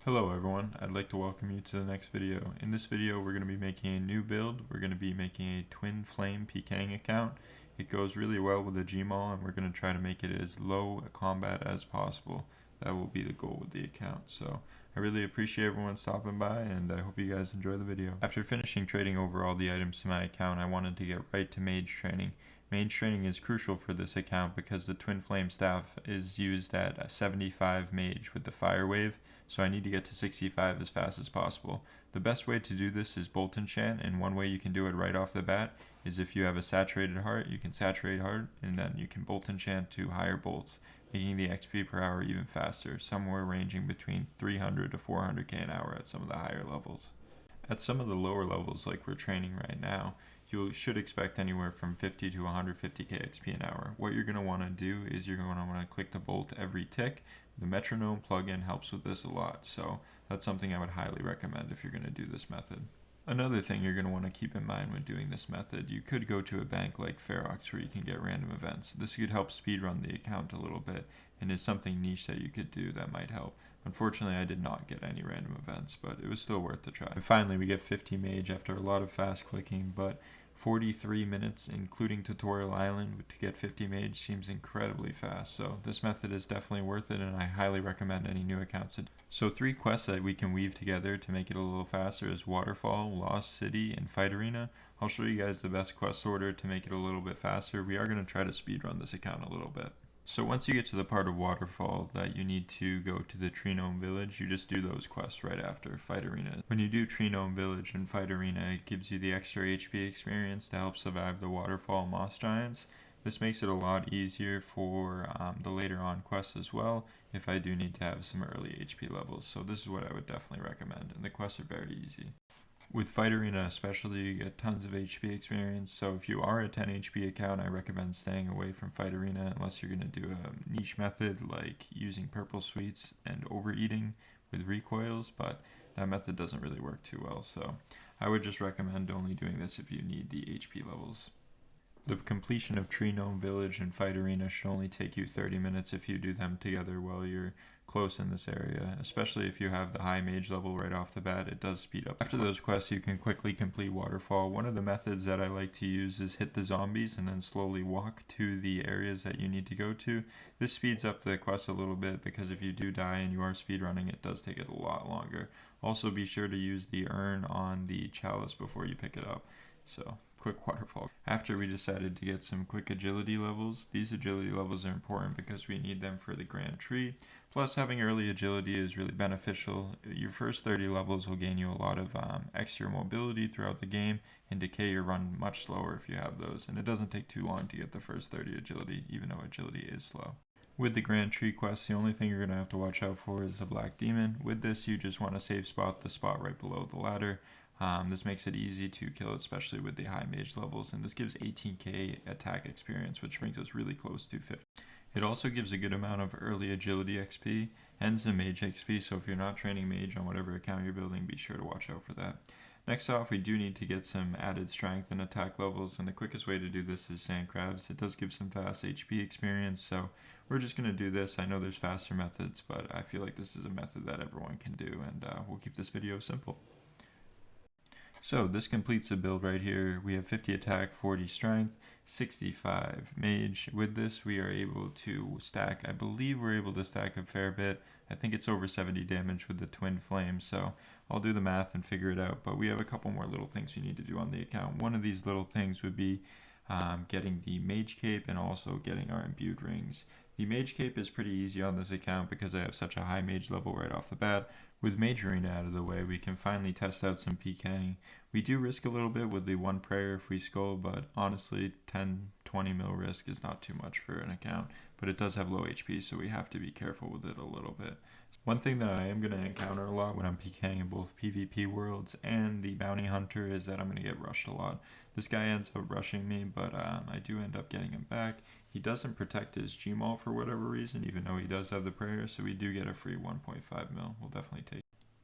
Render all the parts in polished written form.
Hello everyone, I'd like to welcome you to the next video. In this video we're going to be making a new build. We're going to be making a twin flame pking account. It goes really well with the Gmaul and we're going to try to make it as low combat as possible. That will be the goal with the account. So I really appreciate everyone stopping by and I hope you guys enjoy the video. After finishing trading over all the items to my account, I wanted to get right to mage training. Mage training is crucial for this account because the twin flame staff is used at 75 mage with the fire wave, so I need to get to 65 as fast as possible. The best way to do this is bolt enchant, and one way you can do it right off the bat is if you have a saturated heart, you can saturate heart and then you can bolt enchant to higher bolts, making the XP per hour even faster, somewhere ranging between 300 to 400k an hour at some of the higher levels. At some of the lower levels like we're training right now, you should expect anywhere from 50 to 150k XP an hour. What you're going to want to do is you're going to want to click the bolt every tick. The metronome plugin helps with this a lot, so that's something I would highly recommend if you're going to do this method. Another thing you're going to want to keep in mind when doing this method, you could go to a bank like Ferox where you can get random events. This could help speedrun the account a little bit and is something niche that you could do that might help. Unfortunately, I did not get any random events, but it was still worth the try. And finally, we get 50 mage after a lot of fast clicking, but 43 minutes including Tutorial Island to get 50 mage seems incredibly fast, so this method is definitely worth it and I highly recommend any new accounts. So 3 quests that we can weave together to make it a little faster is Waterfall, Lost City, and Fight Arena. I'll show you guys the best quest order to make it a little bit faster. We are going to try to speedrun this account a little bit. So once you get to the part of Waterfall that you need to go to the Tree Gnome Village, you just do those quests right after Fight Arena. When you do Tree Gnome Village and Fight Arena, it gives you the extra HP experience to help survive the Waterfall Moss Giants. This makes it a lot easier for the later on quests as well, if I do need to have some early HP levels. So this is what I would definitely recommend, and the quests are very easy. With Fight Arena especially, you get tons of HP experience, so if you are a 10 HP account, I recommend staying away from Fight Arena unless you're going to do a niche method like using purple sweets and overeating with recoils, but that method doesn't really work too well, so I would just recommend only doing this if you need the HP levels. The completion of Tree Gnome Village and Fight Arena should only take you 30 minutes if you do them together while you're close in this area, especially if you have the high mage level right off the bat. It does speed up. After those quests, you can quickly complete Waterfall. One of the methods that I like to use is hit the zombies and then slowly walk to the areas that you need to go to. This speeds up the quest a little bit because if you do die and you are speedrunning, it does take it a lot longer. Also be sure to use the urn on the chalice before you pick it up. So, quick waterfall. After we decided to get some quick agility levels, these agility levels are important because we need them for the Grand Tree. Plus, having early agility is really beneficial. Your first 30 levels will gain you a lot of extra mobility throughout the game, and decay your run much slower if you have those. And it doesn't take too long to get the first 30 agility, even though agility is slow. With the Grand Tree quest, the only thing you're going to have to watch out for is the Black Demon. With this, you just want to save spot the spot right below the ladder. This makes it easy to kill, especially with the high mage levels, and this gives 18k attack experience, which brings us really close to 50. It also gives a good amount of early agility XP and some mage XP, so if you're not training mage on whatever account you're building, be sure to watch out for that. Next off, we do need to get some added strength and attack levels, and the quickest way to do this is sand crabs. It does give some fast HP experience, so we're just going to do this. I know there's faster methods, but I feel like this is a method that everyone can do, and we'll keep this video simple. So this completes the build right here. We have 50 attack, 40 strength, 65 mage. With this we are able to stack, I believe we're able to stack a fair bit. I think it's over 70 damage with the twin flame, so I'll do the math and figure it out. But we have a couple more little things you need to do on the account. One of these little things would be getting the mage cape and also getting our imbued rings. The mage cape is pretty easy on this account because I have such a high mage level right off the bat. With Mage Arena out of the way, we can finally test out some pking. We do risk a little bit with the one prayer if we skull, but honestly 10-20 mil risk is not too much for an account, but it does have low HP, so we have to be careful with it a little bit. One thing that I am going to encounter a lot when I'm pking in both PvP worlds and the bounty hunter is that I'm going to get rushed a lot. This guy ends up rushing me, but I do end up getting him back. He doesn't protect his Gmaul for whatever reason, even though he does have the prayer, so we do get a free 1.5 mil. We'll definitely take it.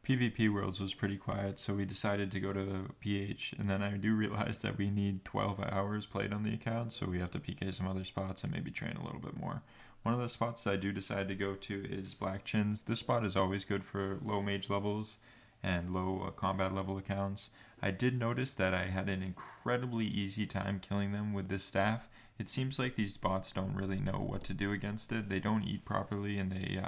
PvP Worlds was pretty quiet, so we decided to go to PH, and then I do realize that we need 12 hours played on the account, so we have to PK some other spots and maybe train a little bit more. One of the spots I do decide to go to is Black Chins. This spot is always good for low mage levels and low combat level accounts. I did notice that I had an incredibly easy time killing them with this staff. It seems like these bots don't really know what to do against it. They don't eat properly, and they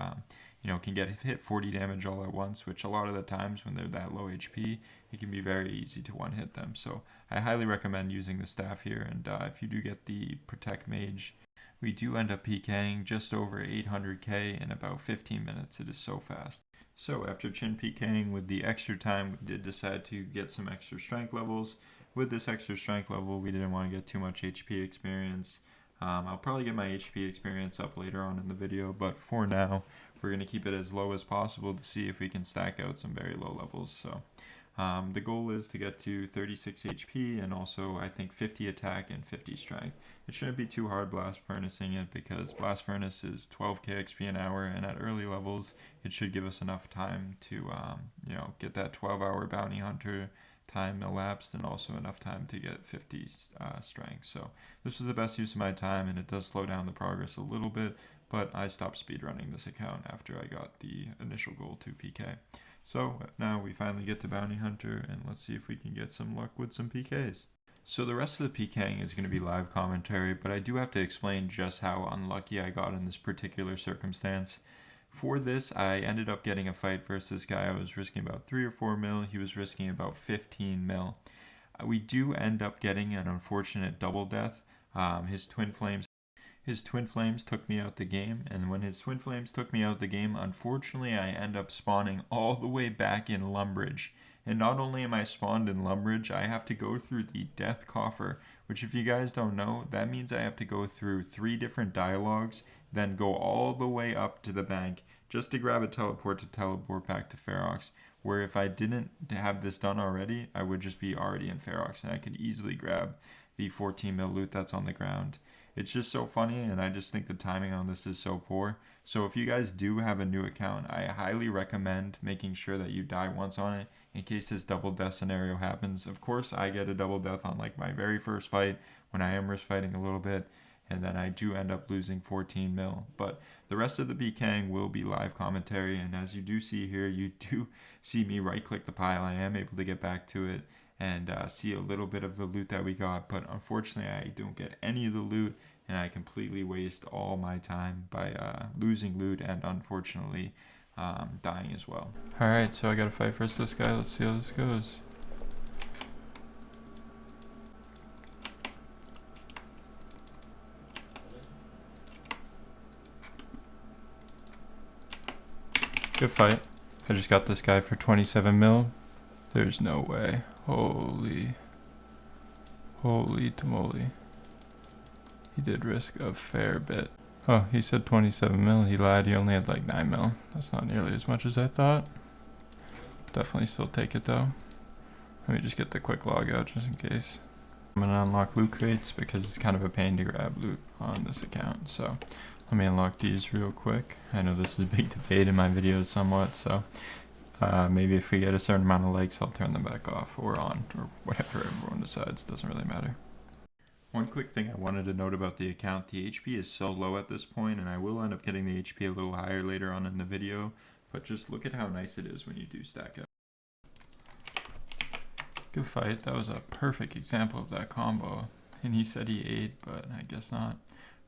can get hit 40 damage all at once, which a lot of the times when they're that low HP, it can be very easy to one hit them. So I highly recommend using the staff here, and if you do get the Protect Mage, we do end up PKing just over 800k in about 15 minutes. It is so fast. So after chin PKing with the extra time, we did decide to get some extra strength levels. With this extra strength level, we didn't want to get too much HP experience. I'll probably get my HP experience up later on in the video, but for now, we're going to keep it as low as possible to see if we can stack out some very low levels. So the goal is to get to 36 HP and also I think 50 attack and 50 strength. It shouldn't be too hard blast furnacing it because blast furnace is 12k XP an hour, and at early levels it should give us enough time to get that 12-hour bounty hunter time elapsed, and also enough time to get 50 strength. So this was the best use of my time, and it does slow down the progress a little bit, but I stopped speedrunning this account after I got the initial goal to PK. So now we finally get to bounty hunter, and let's see if we can get some luck with some PKs. So the rest of the PKing is going to be live commentary, but I do have to explain just how unlucky I got in this particular circumstance. For this, I ended up getting a fight versus this guy. I was risking about 3 or 4 mil. He was risking about 15 mil. We do end up getting an unfortunate double death. His twin flames took me out the game, and when his twin flames took me out the game, unfortunately I end up spawning all the way back in Lumbridge. And not only am I spawned in Lumbridge, I have to go through the Death Coffer, which if you guys don't know, that means I have to go through 3 different dialogues, then go all the way up to the bank just to grab a teleport to teleport back to Ferox, where if I didn't have this done already, I would just be already in Ferox and I could easily grab the 14 mil loot that's on the ground. It's just so funny, and I just think the timing on this is so poor. So if you guys do have a new account, I highly recommend making sure that you die once on it in case this double death scenario happens. Of course, I get a double death on like my very first fight when I am risk fighting a little bit, and then I do end up losing 14 mil. But the rest of the PKing will be live commentary, and as you do see here, you do see me right click the pile. I am able to get back to it and see a little bit of the loot that we got, but unfortunately I don't get any of the loot, and I completely waste all my time by losing loot and unfortunately dying as well. Alright, so I gotta fight versus this guy. Let's see how this goes. Good fight. I just got this guy for 27 mil. There's no way. Holy tamale. He did risk a fair bit. Oh, he said 27 mil. He lied. He only had like 9 mil. That's not nearly as much as I thought. Definitely still take it though. Let me just get the quick log out just in case. I'm gonna unlock loot crates because it's kind of a pain to grab loot on this account. So let me unlock these real quick. I know this is a big debate in my videos somewhat, so maybe if we get a certain amount of likes, I'll turn them back off or on, or whatever everyone decides. Doesn't really matter. One quick thing I wanted to note about the account, the HP is so low at this point, and I will end up getting the HP a little higher later on in the video, but just look at how nice it is when you do stack up. Good fight. That was a perfect example of that combo. And he said he ate, but I guess not.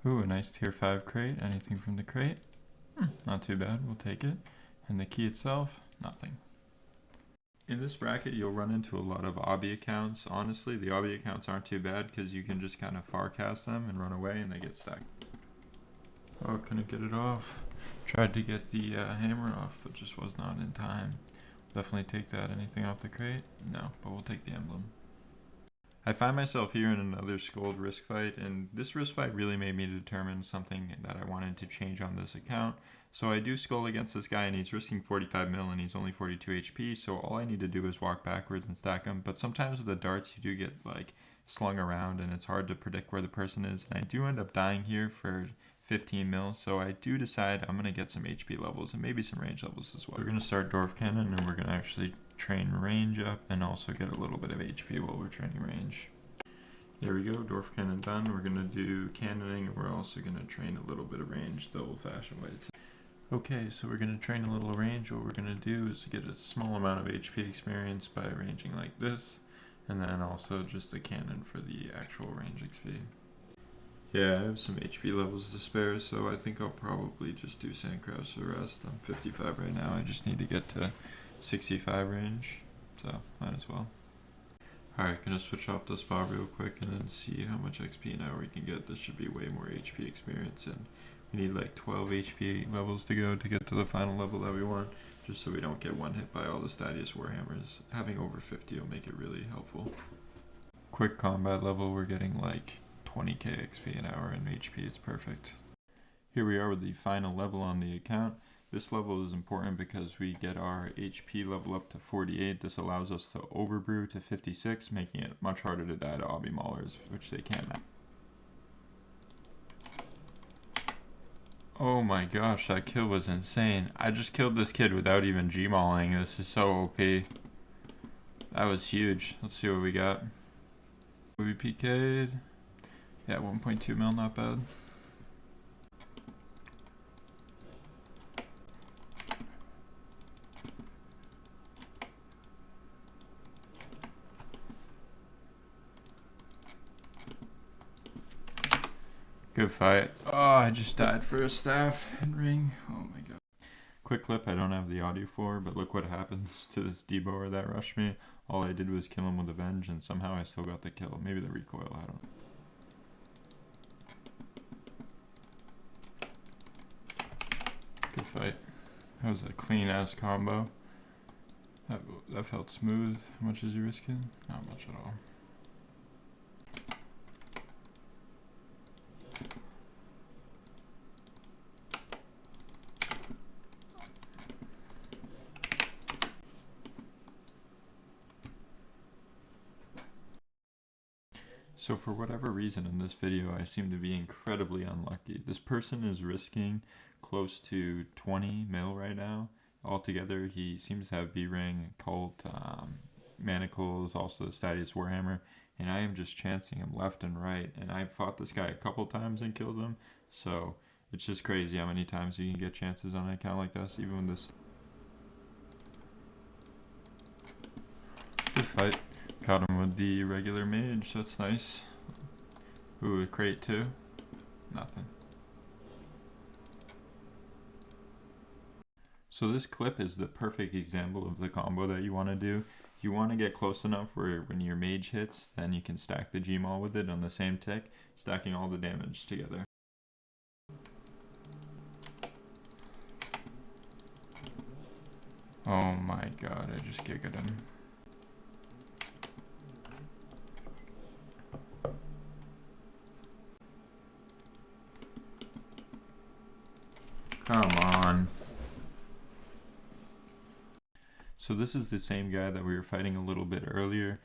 Ooh, a nice tier 5 crate. Anything from the crate? Not too bad. We'll take it. And the key itself? Nothing. In this bracket, you'll run into a lot of obby accounts. Honestly, the obby accounts aren't too bad because you can just kind of far cast them and run away and they get stacked. Oh, couldn't get it off. Tried to get the hammer off, but just was not in time. Definitely take that. Anything off the crate? No, but we'll take the emblem. I find myself here in another Scold risk fight, and this risk fight really made me determine something that I wanted to change on this account. So I do Skull against this guy, and he's risking 45 mil, and he's only 42 HP, so all I need to do is walk backwards and stack him. But sometimes with the darts, you do get like slung around, and it's hard to predict where the person is, and I do end up dying here for 15 mil, so I do decide I'm going to get some HP levels and maybe some range levels as well. We're going to start Dwarf Cannon, and we're going to actually train range up and also get a little bit of HP while we're training range. There we go, Dwarf Cannon done. We're going to do cannoning, and we're also going to train a little bit of range the old-fashioned way too. Okay, so we're going to train a little range. What we're going to do is get a small amount of HP experience by ranging like this, and then also just the cannon for the actual range XP. Yeah, I have some HP levels to spare, so I think I'll probably just do Sandcrafts for the rest. I'm 55 right now, I just need to get to 65 range, so might as well. Alright, gonna switch off the spa real quick and then see how much XP an hour we can get. This should be way more HP experience, and we need like 12 HP levels to go to get to the final level that we want, just so we don't get one hit by all the Stadius Warhammers. Having over 50 will make it really helpful. Quick combat level, we're getting like 20k XP an hour, and HP is perfect. Here we are with the final level on the account. This level is important because we get our HP level up to 48. This allows us to overbrew to 56, making it much harder to die to obby maulers, which they can't now. Oh my gosh, that kill was insane. I just killed this kid without even G-mauling. This is so OP. That was huge. Let's see what we got. We PK'd. Yeah, 1.2 mil, not bad. Good fight. Oh, I just died for a staff and ring. Oh my god. Quick clip I don't have the audio for, but look what happens to this deboer that rushed me. All I did was kill him with Avenge, and somehow I still got the kill. Maybe the recoil, I don't know. Good fight. That was a clean ass combo. That felt smooth. How much is he risking? Not much at all. So for whatever reason in this video, I seem to be incredibly unlucky. This person is risking close to 20 mil right now. Altogether, he seems to have B-Ring, Cult, Manacles, also the Stadius Warhammer, and I am just chancing him left and right, and I fought this guy a couple times and killed him, so it's just crazy how many times you can get chances on an account like this, even with this. Good fight. Caught him with the regular mage, that's nice. Ooh, a crate too? Nothing. So this clip is the perfect example of the combo that you want to do. You want to get close enough where when your mage hits, then you can stack the Gmaul with it on the same tick, stacking all the damage together. Oh my god, I just gigged him. Come on. So this is the same guy that we were fighting a little bit earlier.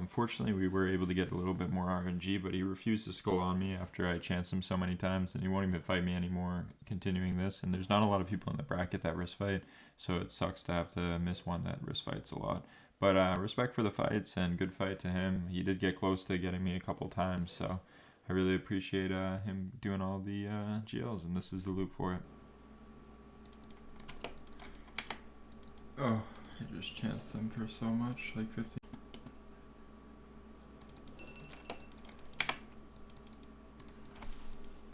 Fortunately, we were able to get a little bit more RNG, but he refused to skull on me after I chanced him so many times, and he won't even fight me anymore continuing this. And there's not a lot of people in the bracket that risk fight, so it sucks to have to miss one that risk fights a lot. But respect for the fights, and good fight to him. He did get close to getting me a couple times, so I really appreciate him doing all the GLs, and this is the loop for it. Oh, I just chanced him for so much, like 50.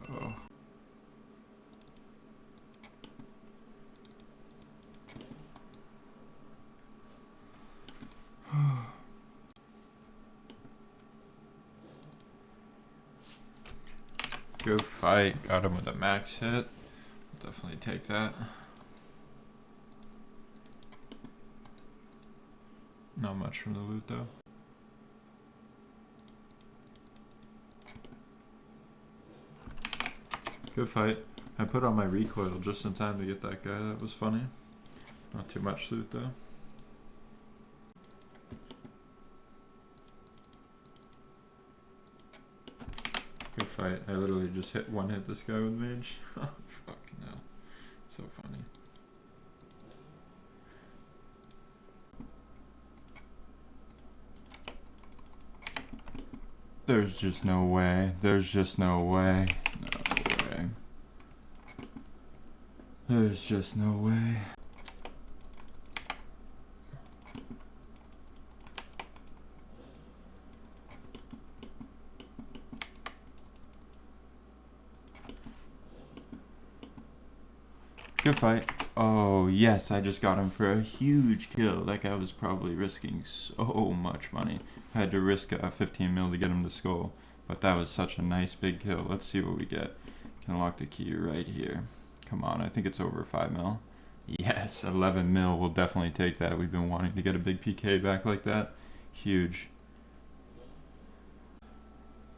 Oh. Good fight, got him with a max hit. Definitely take that. Not much from the loot though. Good fight. I put on my recoil just in time to get that guy. That was funny. Not too much loot though. Good fight. I literally just hit this guy with mage. Fucking hell. So funny. There's just no way. There's just no way. No way. There's just no way. Good fight. Oh, yes, I just got him for a huge kill. That guy was probably risking so much money. I had to risk 15 mil to get him to skull. But that was such a nice big kill. Let's see what we get. Can unlock the key right here. Come on, I think it's over 5 mil. Yes, 11 mil. We'll definitely take that. We've been wanting to get a big PK back like that. Huge.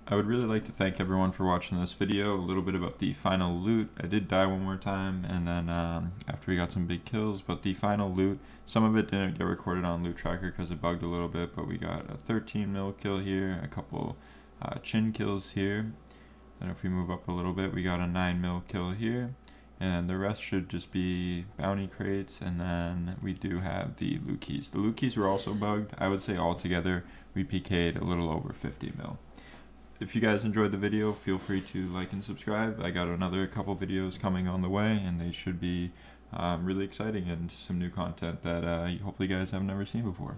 I would really like to thank everyone for watching this video. A little bit about the final loot. I did die one more time, and then after we got some big kills, but the final loot, some of it didn't get recorded on Loot Tracker because it bugged a little bit, but we got a 13 mil kill here, a couple chin kills here, and if we move up a little bit, we got a 9 mil kill here, and the rest should just be bounty crates, and then we do have the loot keys. The loot keys were also bugged. I would say altogether we PK'd a little over 50 mil. If you guys enjoyed the video, feel free to like and subscribe. I got another couple videos coming on the way, and they should be really exciting and some new content that hopefully you guys have never seen before.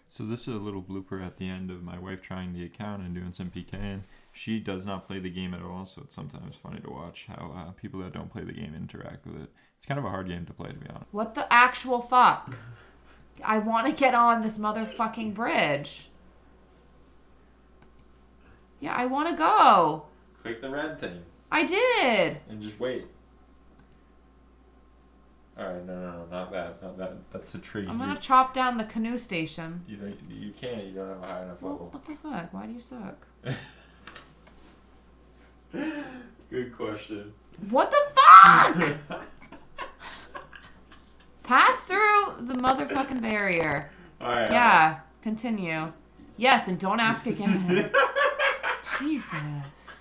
So this is a little blooper at the end of my wife trying the account and doing some PKing. She does not play the game at all, so it's sometimes funny to watch how people that don't play the game interact with it. It's kind of a hard game to play, to be honest. What the actual fuck? I want to get on this motherfucking bridge. Yeah, I want to go. Click the red thing. I did. And just wait. Alright, no, not that. Not that. That's a tree. I'm going to chop down the canoe station. You can't. You don't have a high enough level. What the fuck? Why do you suck? Good question. What the fuck? Pass through the motherfucking barrier. Alright. Yeah, continue. Yes, and don't ask again. Jesus.